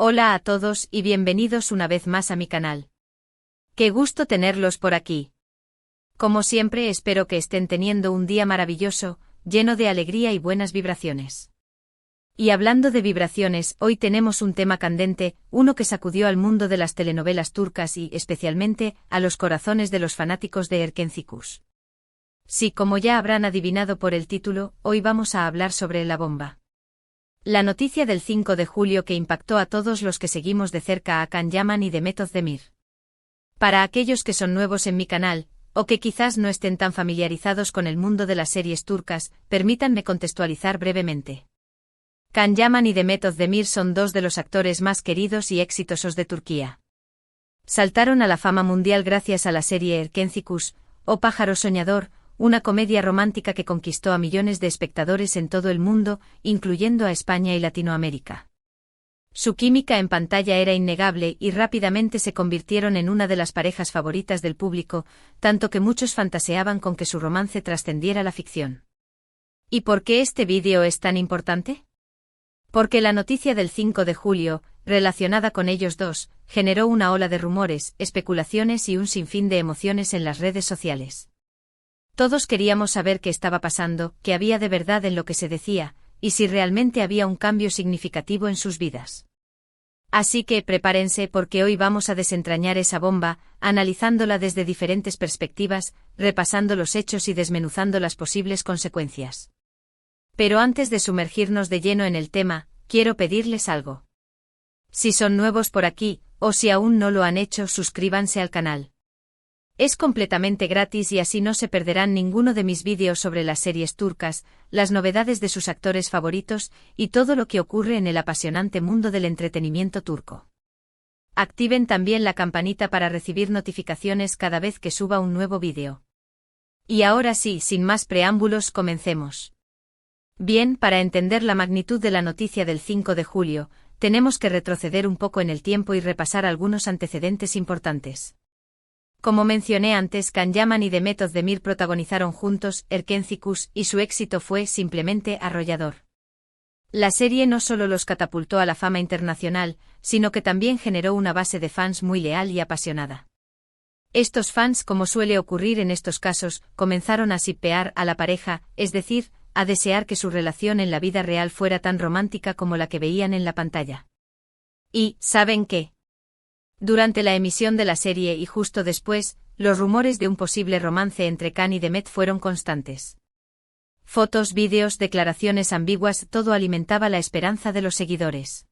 Hola a todos y bienvenidos una vez más a mi canal. Qué gusto tenerlos por aquí. Como siempre espero que estén teniendo un día maravilloso, lleno de alegría y buenas vibraciones. Y hablando de vibraciones, hoy tenemos un tema candente, uno que sacudió al mundo de las telenovelas turcas y, especialmente, a los corazones de los fanáticos de Erkenci. Sí, como ya habrán adivinado por el título, hoy vamos a hablar sobre la bomba. La noticia del 5 de julio que impactó a todos los que seguimos de cerca a Can Yaman y Demet Özdemir. Para aquellos que son nuevos en mi canal, o que quizás no estén tan familiarizados con el mundo de las series turcas, permítanme contextualizar brevemente. Can Yaman y Demet Özdemir son dos de los actores más queridos y exitosos de Turquía. Saltaron a la fama mundial gracias a la serie Erkenci, o Pájaro Soñador, una comedia romántica que conquistó a millones de espectadores en todo el mundo, incluyendo a España y Latinoamérica. Su química en pantalla era innegable y rápidamente se convirtieron en una de las parejas favoritas del público, tanto que muchos fantaseaban con que su romance trascendiera la ficción. ¿Y por qué este vídeo es tan importante? Porque la noticia del 5 de julio, relacionada con ellos dos, generó una ola de rumores, especulaciones y un sinfín de emociones en las redes sociales. Todos queríamos saber qué estaba pasando, qué había de verdad en lo que se decía, y si realmente había un cambio significativo en sus vidas. Así que prepárense porque hoy vamos a desentrañar esa bomba, analizándola desde diferentes perspectivas, repasando los hechos y desmenuzando las posibles consecuencias. Pero antes de sumergirnos de lleno en el tema, quiero pedirles algo. Si son nuevos por aquí, o si aún no lo han hecho, suscríbanse al canal. Es completamente gratis y así no se perderán ninguno de mis vídeos sobre las series turcas, las novedades de sus actores favoritos y todo lo que ocurre en el apasionante mundo del entretenimiento turco. Activen también la campanita para recibir notificaciones cada vez que suba un nuevo vídeo. Y ahora sí, sin más preámbulos, comencemos. Bien, para entender la magnitud de la noticia del 5 de julio, tenemos que retroceder un poco en el tiempo y repasar algunos antecedentes importantes. Como mencioné antes, Can Yaman y Demet Özdemir protagonizaron juntos Erkenci y su éxito fue simplemente arrollador. La serie no solo los catapultó a la fama internacional, sino que también generó una base de fans muy leal y apasionada. Estos fans, como suele ocurrir en estos casos, comenzaron a shippear a la pareja, es decir, a desear que su relación en la vida real fuera tan romántica como la que veían en la pantalla. Y, ¿saben qué? Durante la emisión de la serie y justo después, los rumores de un posible romance entre Can y Demet fueron constantes. Fotos, vídeos, declaraciones ambiguas, todo alimentaba la esperanza de los seguidores.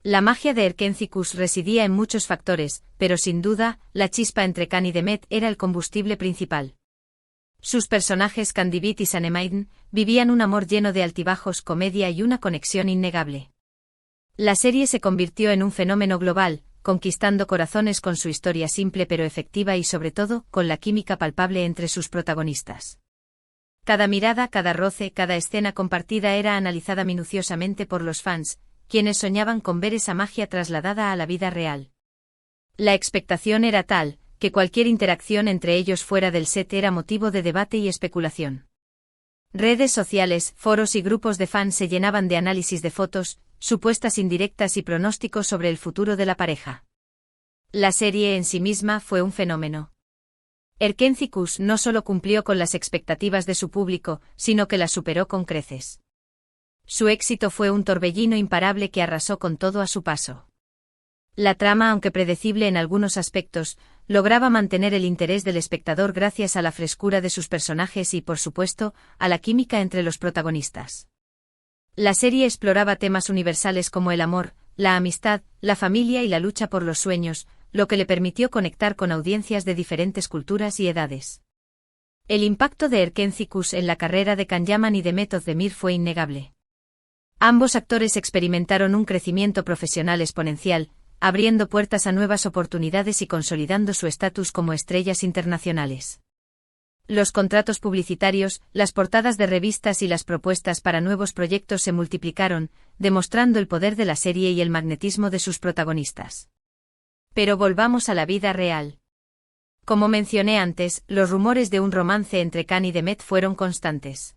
La magia de Erkenci residía en muchos factores, pero sin duda, la chispa entre Can y Demet era el combustible principal. Sus personajes Kandibit y Sanemeyn vivían un amor lleno de altibajos, comedia y una conexión innegable. La serie se convirtió en un fenómeno global, conquistando corazones con su historia simple pero efectiva y sobre todo, con la química palpable entre sus protagonistas. Cada mirada, cada roce, cada escena compartida era analizada minuciosamente por los fans, quienes soñaban con ver esa magia trasladada a la vida real. La expectación era tal, que cualquier interacción entre ellos fuera del set era motivo de debate y especulación. Redes sociales, foros y grupos de fans se llenaban de análisis de fotos, supuestas indirectas y pronósticos sobre el futuro de la pareja. La serie en sí misma fue un fenómeno. Erkenci no solo cumplió con las expectativas de su público, sino que las superó con creces. Su éxito fue un torbellino imparable que arrasó con todo a su paso. La trama, aunque predecible en algunos aspectos, lograba mantener el interés del espectador gracias a la frescura de sus personajes y, por supuesto, a la química entre los protagonistas. La serie exploraba temas universales como el amor, la amistad, la familia y la lucha por los sueños, lo que le permitió conectar con audiencias de diferentes culturas y edades. El impacto de Erkenci en la carrera de Can Yaman y Demet Özdemir fue innegable. Ambos actores experimentaron un crecimiento profesional exponencial, abriendo puertas a nuevas oportunidades y consolidando su estatus como estrellas internacionales. Los contratos publicitarios, las portadas de revistas y las propuestas para nuevos proyectos se multiplicaron, demostrando el poder de la serie y el magnetismo de sus protagonistas. Pero volvamos a la vida real. Como mencioné antes, los rumores de un romance entre Can y Demet fueron constantes.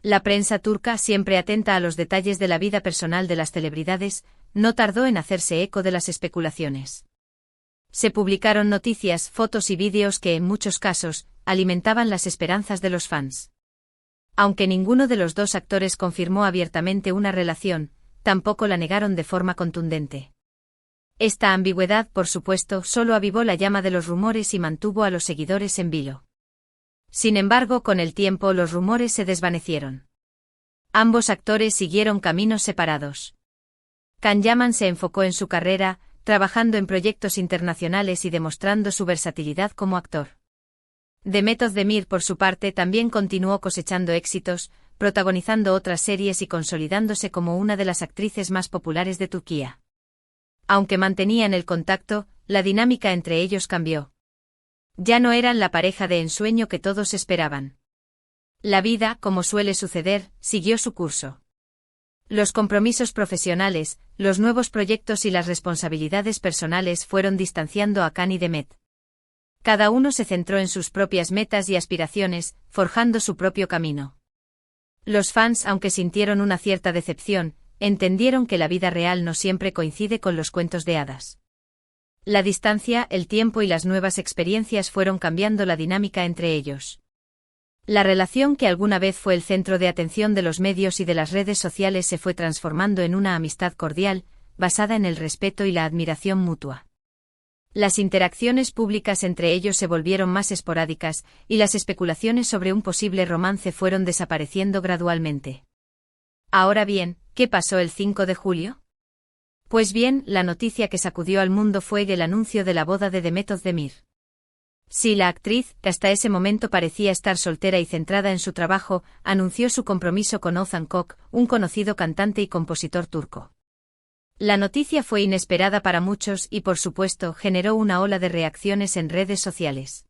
La prensa turca, siempre atenta a los detalles de la vida personal de las celebridades, no tardó en hacerse eco de las especulaciones. Se publicaron noticias, fotos y vídeos que, en muchos casos, alimentaban las esperanzas de los fans. Aunque ninguno de los dos actores confirmó abiertamente una relación, tampoco la negaron de forma contundente. Esta ambigüedad, por supuesto, solo avivó la llama de los rumores y mantuvo a los seguidores en vilo. Sin embargo, con el tiempo los rumores se desvanecieron. Ambos actores siguieron caminos separados. Can Yaman se enfocó en su carrera, trabajando en proyectos internacionales y demostrando su versatilidad como actor. Demet Özdemir, por su parte, también continuó cosechando éxitos, protagonizando otras series y consolidándose como una de las actrices más populares de Turquía. Aunque mantenían el contacto, la dinámica entre ellos cambió. Ya no eran la pareja de ensueño que todos esperaban. La vida, como suele suceder, siguió su curso. Los compromisos profesionales, los nuevos proyectos y las responsabilidades personales fueron distanciando a Can y Demet. Cada uno se centró en sus propias metas y aspiraciones, forjando su propio camino. Los fans, aunque sintieron una cierta decepción, entendieron que la vida real no siempre coincide con los cuentos de hadas. La distancia, el tiempo y las nuevas experiencias fueron cambiando la dinámica entre ellos. La relación que alguna vez fue el centro de atención de los medios y de las redes sociales se fue transformando en una amistad cordial, basada en el respeto y la admiración mutua. Las interacciones públicas entre ellos se volvieron más esporádicas, y las especulaciones sobre un posible romance fueron desapareciendo gradualmente. Ahora bien, ¿qué pasó el 5 de julio? Pues bien, la noticia que sacudió al mundo fue el anuncio de la boda de Demet Özdemir. Sí, la actriz, que hasta ese momento parecía estar soltera y centrada en su trabajo, anunció su compromiso con Oğuzhan Koç, un conocido cantante y compositor turco. La noticia fue inesperada para muchos y, por supuesto, generó una ola de reacciones en redes sociales.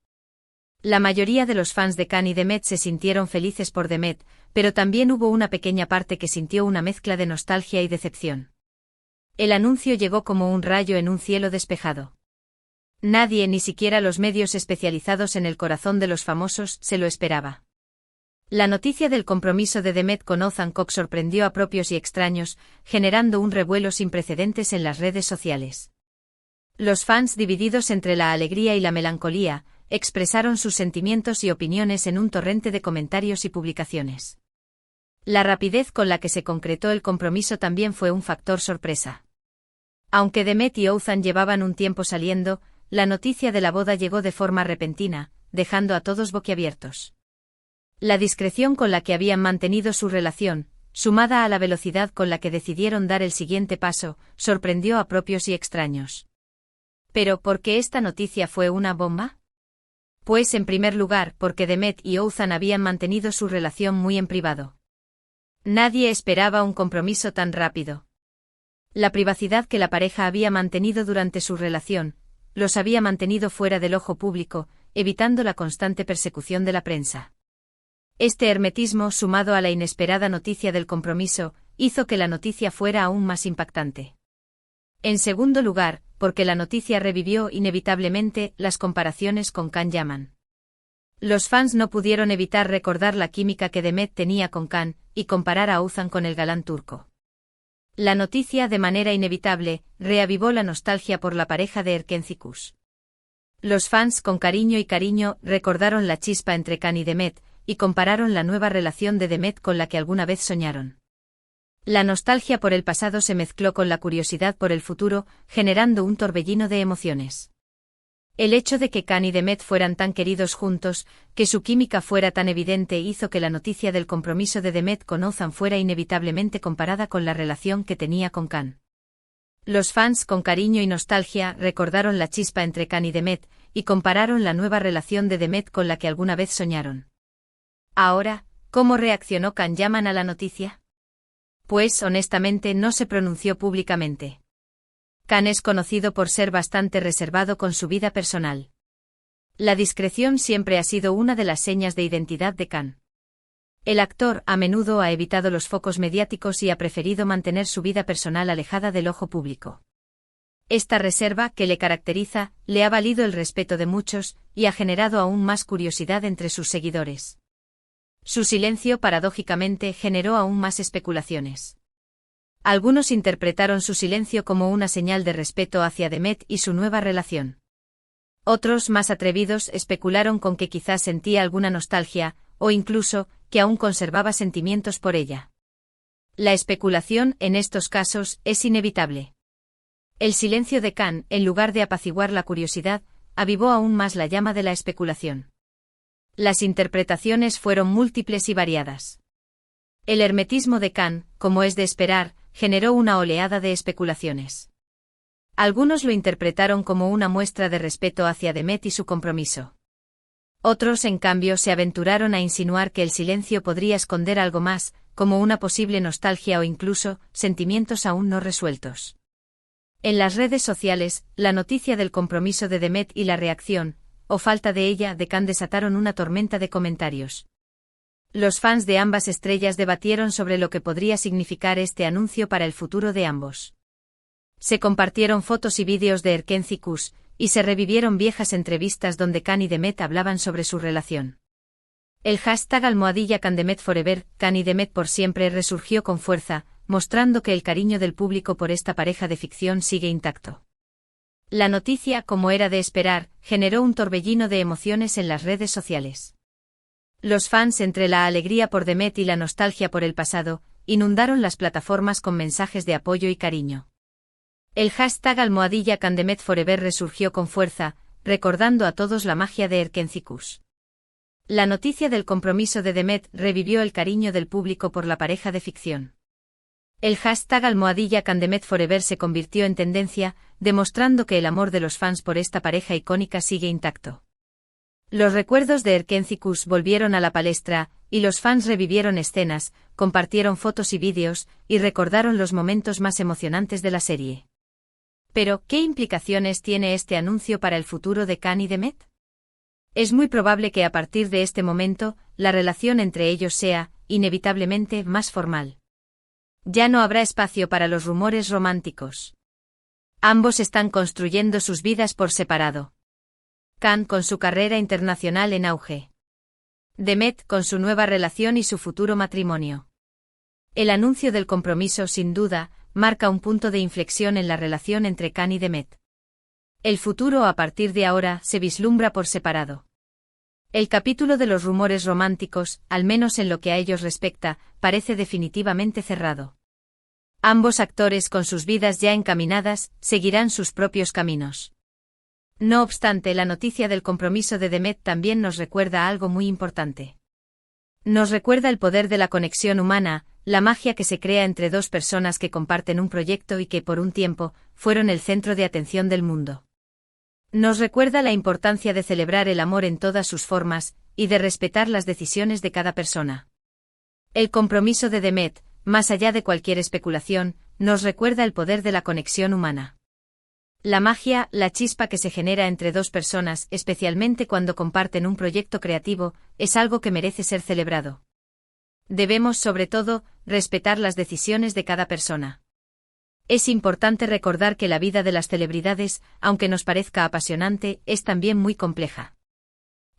La mayoría de los fans de Can y Demet se sintieron felices por Demet, pero también hubo una pequeña parte que sintió una mezcla de nostalgia y decepción. El anuncio llegó como un rayo en un cielo despejado. Nadie, ni siquiera los medios especializados en el corazón de los famosos, se lo esperaba. La noticia del compromiso de Demet con Oğuzhan Koç sorprendió a propios y extraños, generando un revuelo sin precedentes en las redes sociales. Los fans, divididos entre la alegría y la melancolía, expresaron sus sentimientos y opiniones en un torrente de comentarios y publicaciones. La rapidez con la que se concretó el compromiso también fue un factor sorpresa. Aunque Demet y Oğuzhan llevaban un tiempo saliendo, la noticia de la boda llegó de forma repentina, dejando a todos boquiabiertos. La discreción con la que habían mantenido su relación, sumada a la velocidad con la que decidieron dar el siguiente paso, sorprendió a propios y extraños. ¿Pero por qué esta noticia fue una bomba? Pues en primer lugar, porque Demet y Oğuzhan habían mantenido su relación muy en privado. Nadie esperaba un compromiso tan rápido. La privacidad que la pareja había mantenido durante su relación, los había mantenido fuera del ojo público, evitando la constante persecución de la prensa. Este hermetismo, sumado a la inesperada noticia del compromiso, hizo que la noticia fuera aún más impactante. En segundo lugar, porque la noticia revivió inevitablemente las comparaciones con Can Yaman. Los fans no pudieron evitar recordar la química que Demet tenía con Can, y comparar a Oğuzhan con el galán turco. La noticia, de manera inevitable, reavivó la nostalgia por la pareja de Erkenci. Los fans, con cariño, recordaron la chispa entre Can y Demet, y compararon la nueva relación de Demet con la que alguna vez soñaron. La nostalgia por el pasado se mezcló con la curiosidad por el futuro, generando un torbellino de emociones. El hecho de que Can y Demet fueran tan queridos juntos, que su química fuera tan evidente, hizo que la noticia del compromiso de Demet con Oğuzhan fuera inevitablemente comparada con la relación que tenía con Can. Los fans, con cariño y nostalgia, recordaron la chispa entre Can y Demet, y compararon la nueva relación de Demet con la que alguna vez soñaron. Ahora, ¿cómo reaccionó Can Yaman a la noticia? Pues honestamente no se pronunció públicamente. Can es conocido por ser bastante reservado con su vida personal. La discreción siempre ha sido una de las señas de identidad de Can. El actor a menudo ha evitado los focos mediáticos y ha preferido mantener su vida personal alejada del ojo público. Esta reserva, que le caracteriza, le ha valido el respeto de muchos, y ha generado aún más curiosidad entre sus seguidores. Su silencio, paradójicamente, generó aún más especulaciones. Algunos interpretaron su silencio como una señal de respeto hacia Demet y su nueva relación. Otros, más atrevidos, especularon con que quizás sentía alguna nostalgia, o incluso, que aún conservaba sentimientos por ella. La especulación, en estos casos, es inevitable. El silencio de Khan, en lugar de apaciguar la curiosidad, avivó aún más la llama de la especulación. Las interpretaciones fueron múltiples y variadas. El hermetismo de Khan, como es de esperar, generó una oleada de especulaciones. Algunos lo interpretaron como una muestra de respeto hacia Demet y su compromiso. Otros, en cambio, se aventuraron a insinuar que el silencio podría esconder algo más, como una posible nostalgia o incluso, sentimientos aún no resueltos. En las redes sociales, la noticia del compromiso de Demet y la reacción, o falta de ella, de Khan desataron una tormenta de comentarios. Los fans de ambas estrellas debatieron sobre lo que podría significar este anuncio para el futuro de ambos. Se compartieron fotos y vídeos de Erkenci Kuş, y se revivieron viejas entrevistas donde Khan y Demet hablaban sobre su relación. El hashtag #KhanDemetForever, Khan y Demet por siempre, resurgió con fuerza, mostrando que el cariño del público por esta pareja de ficción sigue intacto. La noticia, como era de esperar, generó un torbellino de emociones en las redes sociales. Los fans, entre la alegría por Demet y la nostalgia por el pasado, inundaron las plataformas con mensajes de apoyo y cariño. El hashtag #KhanDemetForever resurgió con fuerza, recordando a todos la magia de Erkenci Kuş. La noticia del compromiso de Demet revivió el cariño del público por la pareja de ficción. El hashtag #KhanDemetForever se convirtió en tendencia, demostrando que el amor de los fans por esta pareja icónica sigue intacto. Los recuerdos de Erkenci Kuş volvieron a la palestra, y los fans revivieron escenas, compartieron fotos y vídeos, y recordaron los momentos más emocionantes de la serie. Pero, ¿qué implicaciones tiene este anuncio para el futuro de Khan y Demet? Es muy probable que a partir de este momento, la relación entre ellos sea, inevitablemente, más formal. Ya no habrá espacio para los rumores románticos. Ambos están construyendo sus vidas por separado. Khan con su carrera internacional en auge. Demet con su nueva relación y su futuro matrimonio. El anuncio del compromiso, sin duda, marca un punto de inflexión en la relación entre Khan y Demet. El futuro a partir de ahora se vislumbra por separado. El capítulo de los rumores románticos, al menos en lo que a ellos respecta, parece definitivamente cerrado. Ambos actores, con sus vidas ya encaminadas, seguirán sus propios caminos. No obstante, la noticia del compromiso de Demet también nos recuerda algo muy importante. Nos recuerda el poder de la conexión humana, la magia que se crea entre dos personas que comparten un proyecto y que por un tiempo, fueron el centro de atención del mundo. Nos recuerda la importancia de celebrar el amor en todas sus formas, y de respetar las decisiones de cada persona. El compromiso de Demet, más allá de cualquier especulación, nos recuerda el poder de la conexión humana. La magia, la chispa que se genera entre dos personas, especialmente cuando comparten un proyecto creativo, es algo que merece ser celebrado. Debemos, sobre todo, respetar las decisiones de cada persona. Es importante recordar que la vida de las celebridades, aunque nos parezca apasionante, es también muy compleja.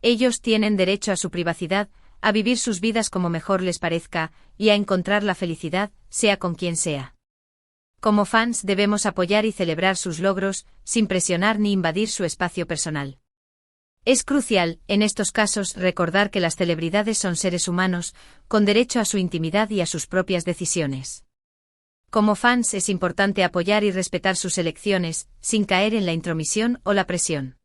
Ellos tienen derecho a su privacidad, a vivir sus vidas como mejor les parezca, y a encontrar la felicidad, sea con quien sea. Como fans debemos apoyar y celebrar sus logros, sin presionar ni invadir su espacio personal. Es crucial, en estos casos, recordar que las celebridades son seres humanos, con derecho a su intimidad y a sus propias decisiones. Como fans es importante apoyar y respetar sus elecciones, sin caer en la intromisión o la presión.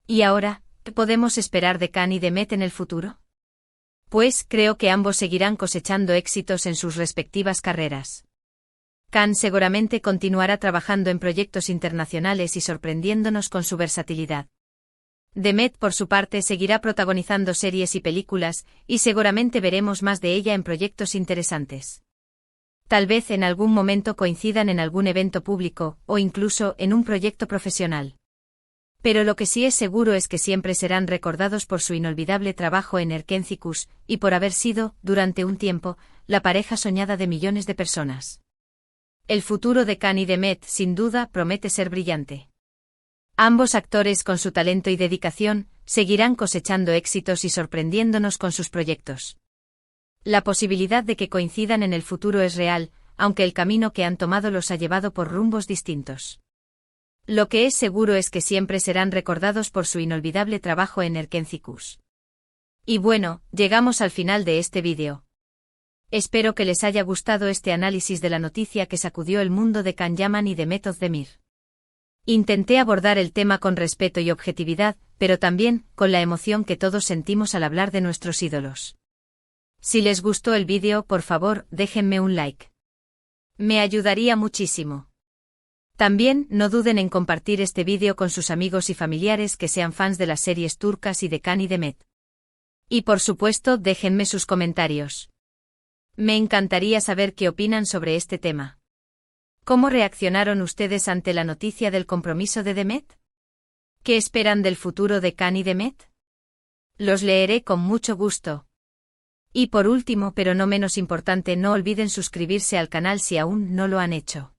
¿Y ahora, qué podemos esperar de Khan y Demet en el futuro? Pues creo que ambos seguirán cosechando éxitos en sus respectivas carreras. Khan seguramente continuará trabajando en proyectos internacionales y sorprendiéndonos con su versatilidad. Demet, por su parte, seguirá protagonizando series y películas, y seguramente veremos más de ella en proyectos interesantes. Tal vez en algún momento coincidan en algún evento público, o incluso en un proyecto profesional. Pero lo que sí es seguro es que siempre serán recordados por su inolvidable trabajo en Erkenci Kuş, y por haber sido, durante un tiempo, la pareja soñada de millones de personas. El futuro de Khan y Demet, sin duda, promete ser brillante. Ambos actores, con su talento y dedicación, seguirán cosechando éxitos y sorprendiéndonos con sus proyectos. La posibilidad de que coincidan en el futuro es real, aunque el camino que han tomado los ha llevado por rumbos distintos. Lo que es seguro es que siempre serán recordados por su inolvidable trabajo en Erkénticos. Y bueno, llegamos al final de este vídeo. Espero que les haya gustado este análisis de la noticia que sacudió el mundo de Can Yaman y de Meth Özdemir. Intenté abordar el tema con respeto y objetividad, pero también con la emoción que todos sentimos al hablar de nuestros ídolos. Si les gustó el vídeo, por favor, déjenme un like. Me ayudaría muchísimo. También no duden en compartir este vídeo con sus amigos y familiares que sean fans de las series turcas y de Can y de Meth. Y por supuesto, déjenme sus comentarios. Me encantaría saber qué opinan sobre este tema. ¿Cómo reaccionaron ustedes ante la noticia del compromiso de Demet? ¿Qué esperan del futuro de Can y de Meth? Los leeré con mucho gusto. Y por último, pero no menos importante, no olviden suscribirse al canal si aún no lo han hecho.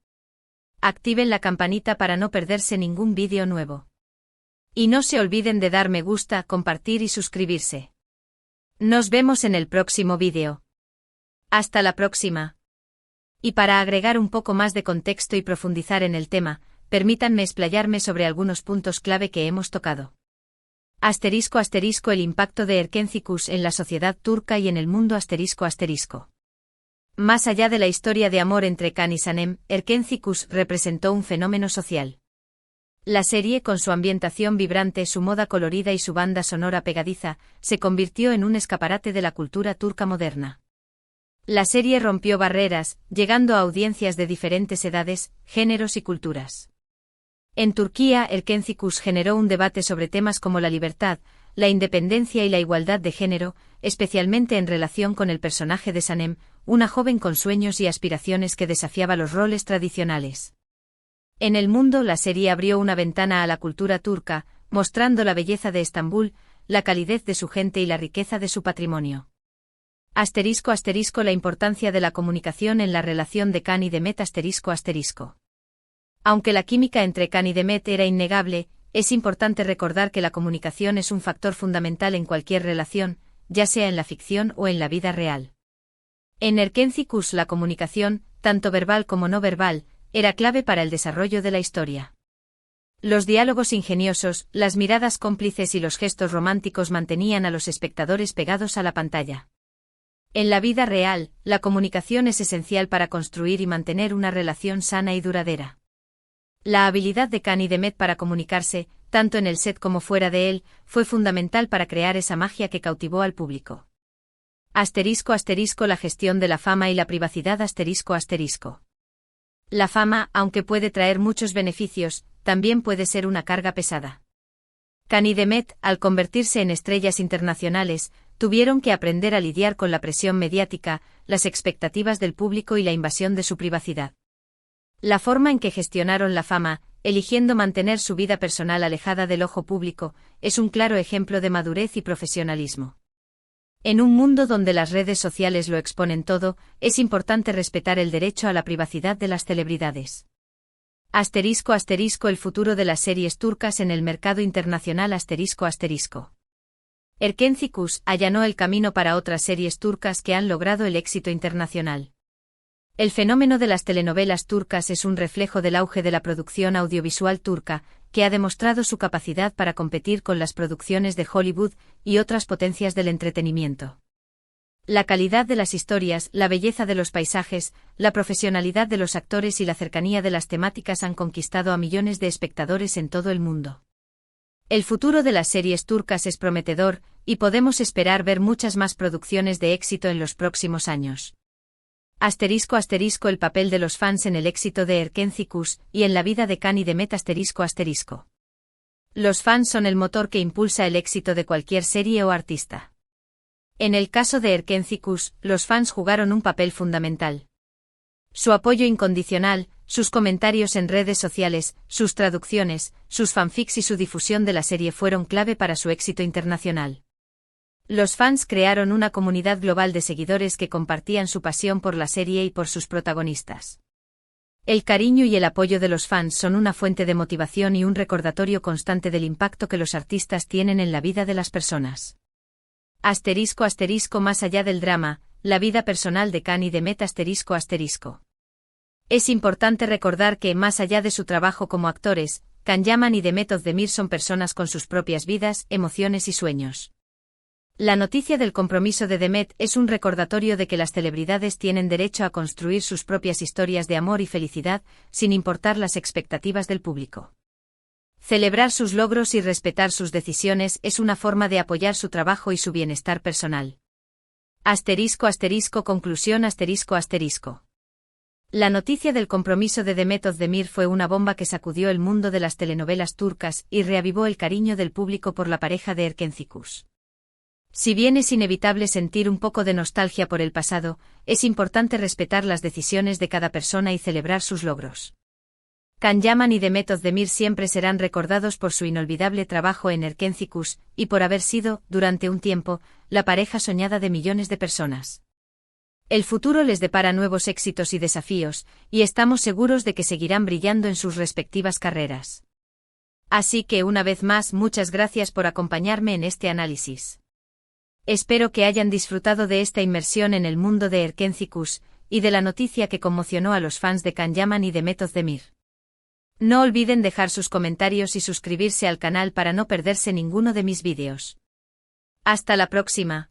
Activen la campanita para no perderse ningún vídeo nuevo. Y no se olviden de dar me gusta, compartir y suscribirse. Nos vemos en el próximo vídeo. Hasta la próxima. Y para agregar un poco más de contexto y profundizar en el tema, permítanme explayarme sobre algunos puntos clave que hemos tocado. *** El impacto de Erkénticos en la sociedad turca y en el mundo ***. Más allá de la historia de amor entre Can y Sanem, Erkénticos representó un fenómeno social. La serie, con su ambientación vibrante, su moda colorida y su banda sonora pegadiza, se convirtió en un escaparate de la cultura turca moderna. La serie rompió barreras, llegando a audiencias de diferentes edades, géneros y culturas. En Turquía, Erkénticos generó un debate sobre temas como la libertad, la independencia y la igualdad de género, especialmente en relación con el personaje de Sanem, una joven con sueños y aspiraciones que desafiaba los roles tradicionales. En el mundo, la serie abrió una ventana a la cultura turca, mostrando la belleza de Estambul, la calidez de su gente y la riqueza de su patrimonio. *** La importancia de la comunicación en la relación de Can y de Meth ***. Aunque la química entre Can y de Meth era innegable, es importante recordar que la comunicación es un factor fundamental en cualquier relación, ya sea en la ficción o en la vida real. En Erkénticos, la comunicación, tanto verbal como no verbal, era clave para el desarrollo de la historia. Los diálogos ingeniosos, las miradas cómplices y los gestos románticos mantenían a los espectadores pegados a la pantalla. En la vida real, la comunicación es esencial para construir y mantener una relación sana y duradera. La habilidad de Can y de Meth para comunicarse, tanto en el set como fuera de él, fue fundamental para crear esa magia que cautivó al público. *** La gestión de la fama y la privacidad ***. La fama, aunque puede traer muchos beneficios, también puede ser una carga pesada. Can y de Meth, al convertirse en estrellas internacionales, tuvieron que aprender a lidiar con la presión mediática, las expectativas del público y la invasión de su privacidad. La forma en que gestionaron la fama, eligiendo mantener su vida personal alejada del ojo público, es un claro ejemplo de madurez y profesionalismo. En un mundo donde las redes sociales lo exponen todo, es importante respetar el derecho a la privacidad de las celebridades. *** El futuro de las series turcas en el mercado internacional ***. Erkénticos allanó el camino para otras series turcas que han logrado el éxito internacional. El fenómeno de las telenovelas turcas es un reflejo del auge de la producción audiovisual turca, que ha demostrado su capacidad para competir con las producciones de Hollywood y otras potencias del entretenimiento. La calidad de las historias, la belleza de los paisajes, la profesionalidad de los actores y la cercanía de las temáticas han conquistado a millones de espectadores en todo el mundo. El futuro de las series turcas es prometedor, y podemos esperar ver muchas más producciones de éxito en los próximos años. *** El papel de los fans en el éxito de Erkénticos y en la vida de Can y de Meth ***. Los fans son el motor que impulsa el éxito de cualquier serie o artista. En el caso de Erkénticos, los fans jugaron un papel fundamental. Su apoyo incondicional, sus comentarios en redes sociales, sus traducciones, sus fanfics y su difusión de la serie fueron clave para su éxito internacional. Los fans crearon una comunidad global de seguidores que compartían su pasión por la serie y por sus protagonistas. El cariño y el apoyo de los fans son una fuente de motivación y un recordatorio constante del impacto que los artistas tienen en la vida de las personas. *** Más allá del drama, la vida personal de Can y de Meth ***. Es importante recordar que, más allá de su trabajo como actores, Can Yaman y Demet Özdemir son personas con sus propias vidas, emociones y sueños. La noticia del compromiso de Demet es un recordatorio de que las celebridades tienen derecho a construir sus propias historias de amor y felicidad, sin importar las expectativas del público. Celebrar sus logros y respetar sus decisiones es una forma de apoyar su trabajo y su bienestar personal. Conclusión. La noticia del compromiso de Demet Özdemir fue una bomba que sacudió el mundo de las telenovelas turcas y reavivó el cariño del público por la pareja de Erken Cikus. Si bien es inevitable sentir un poco de nostalgia por el pasado, es importante respetar las decisiones de cada persona y celebrar sus logros. Can Yaman y Demet Özdemir siempre serán recordados por su inolvidable trabajo en Erken Cikus y por haber sido, durante un tiempo, la pareja soñada de millones de personas. El futuro les depara nuevos éxitos y desafíos, y estamos seguros de que seguirán brillando en sus respectivas carreras. Así que una vez más, muchas gracias por acompañarme en este análisis. Espero que hayan disfrutado de esta inmersión en el mundo de Erken Cikus y de la noticia que conmocionó a los fans de Can Yaman y Demet Özdemir. No olviden dejar sus comentarios y suscribirse al canal para no perderse ninguno de mis vídeos. Hasta la próxima.